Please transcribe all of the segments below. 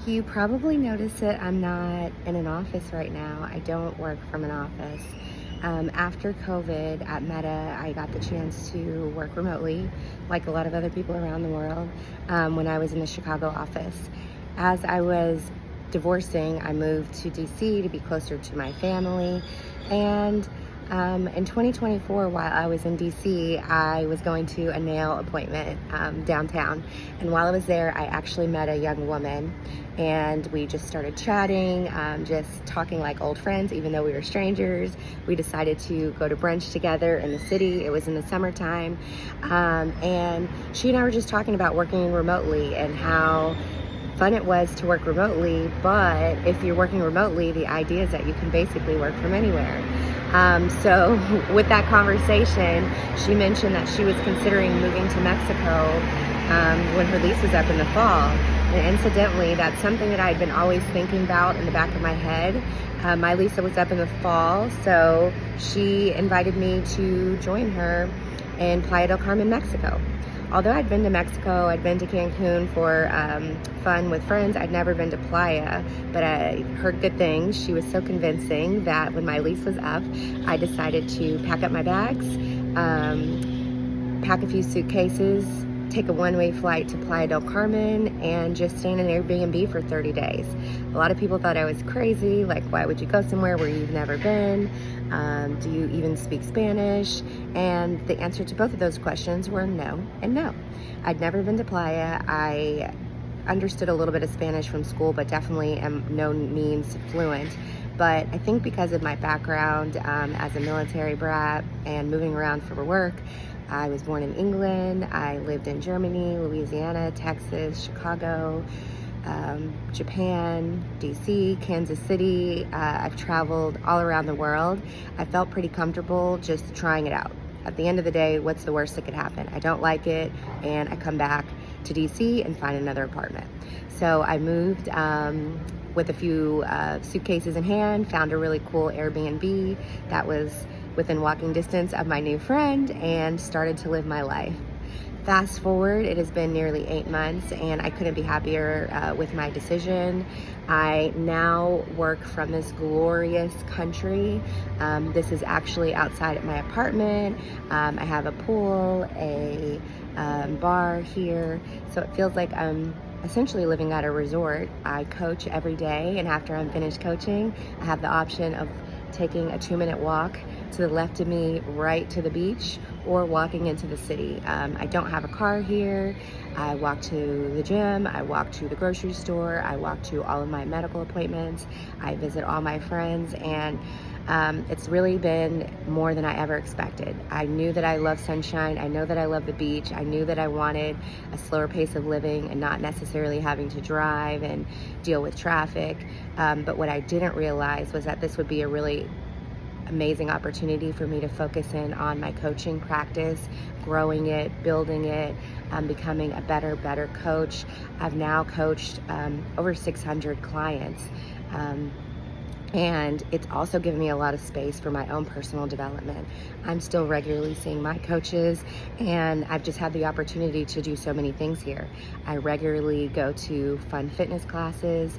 You probably notice it. I'm not in an office right now. I don't work from an office. After COVID at Meta, I got the chance to work remotely, like a lot of other people around the world, when I was in the Chicago office. As I was divorcing, I moved to DC to be closer to my family. And in 2024, while I was in DC, I was going to a nail appointment downtown. And while I was there, I actually met a young woman, and we just started chatting, just talking like old friends, even though we were strangers. We decided to go to brunch together in the city. It was in the summertime. And she and I were just talking about working remotely and how fun it was to work remotely. But if you're working remotely, the idea is that you can basically work from anywhere. So with that conversation, she mentioned that she was considering moving to Mexico when her lease was up in the fall. And incidentally, that's something that I had been always thinking about in the back of my head. My lease was up in the fall, so she invited me to join her in Playa del Carmen, Mexico. Although I'd been to Mexico, I'd been to Cancun for fun with friends, I'd never been to Playa, but I heard good things. She was so convincing that when my lease was up, I decided to pack up my bags, pack a few suitcases, take a one-way flight to Playa del Carmen, and just stay in an Airbnb for 30 days. A lot of people thought I was crazy, like, why would you go somewhere where you've never been? Do you even speak Spanish? And the answer to both of those questions were no and no. I'd never been to Playa. I understood a little bit of Spanish from school, but definitely am no means fluent. But I think because of my background as a military brat and moving around for work, I was born in England. I lived in Germany, Louisiana, Texas, Chicago, Japan, DC, Kansas City. I've traveled all around the world. I felt pretty comfortable just trying it out. At the end of the day, what's the worst that could happen? I don't like it, and I come back to DC and find another apartment. So I moved with a few suitcases in hand, found a really cool Airbnb that was within walking distance of my new friend, and started to live my life. Fast forward, it has been nearly 8 months, and I couldn't be happier with my decision. I now work from this glorious country. This is actually outside of my apartment. I have a pool, a bar here, so it feels like I'm essentially living at a resort. I coach every day, and after I'm finished coaching, I have the option of taking a 2-minute walk to the left of me right to the beach, or walking into the city. I don't have a car here. I walk to the gym, I walk to the grocery store, I walk to all of my medical appointments, I visit all my friends, and it's really been more than I ever expected. I knew that I love sunshine, I know that I love the beach, I knew that I wanted a slower pace of living and not necessarily having to drive and deal with traffic, but what I didn't realize was that this would be a really amazing opportunity for me to focus in on my coaching practice, growing it, building it, becoming a better coach. I've now coached over 600 clients, and it's also given me a lot of space for my own personal development. I'm still regularly seeing my coaches, and I've just had the opportunity to do so many things here. I regularly go to fun fitness classes,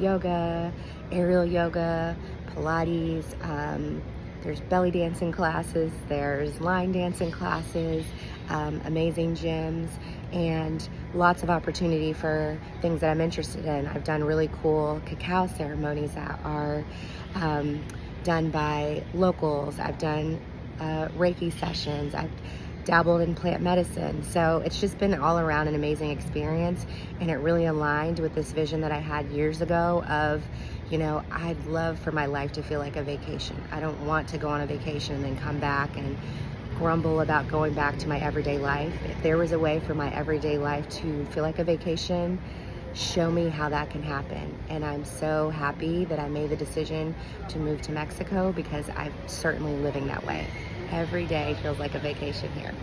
yoga, aerial yoga, Pilates, there's belly dancing classes, there's line dancing classes, amazing gyms, and lots of opportunity for things that I'm interested in. I've done really cool cacao ceremonies that are done by locals. I've done Reiki sessions. I've dabbled in plant medicine. So it's just been all around an amazing experience, and it really aligned with this vision that I had years ago of, you know, I'd love for my life to feel like a vacation. I don't want to go on a vacation and then come back and grumble about going back to my everyday life. If there was a way for my everyday life to feel like a vacation, show me how that can happen. And I'm so happy that I made the decision to move to Mexico, because I'm certainly living that way. Every day feels like a vacation here.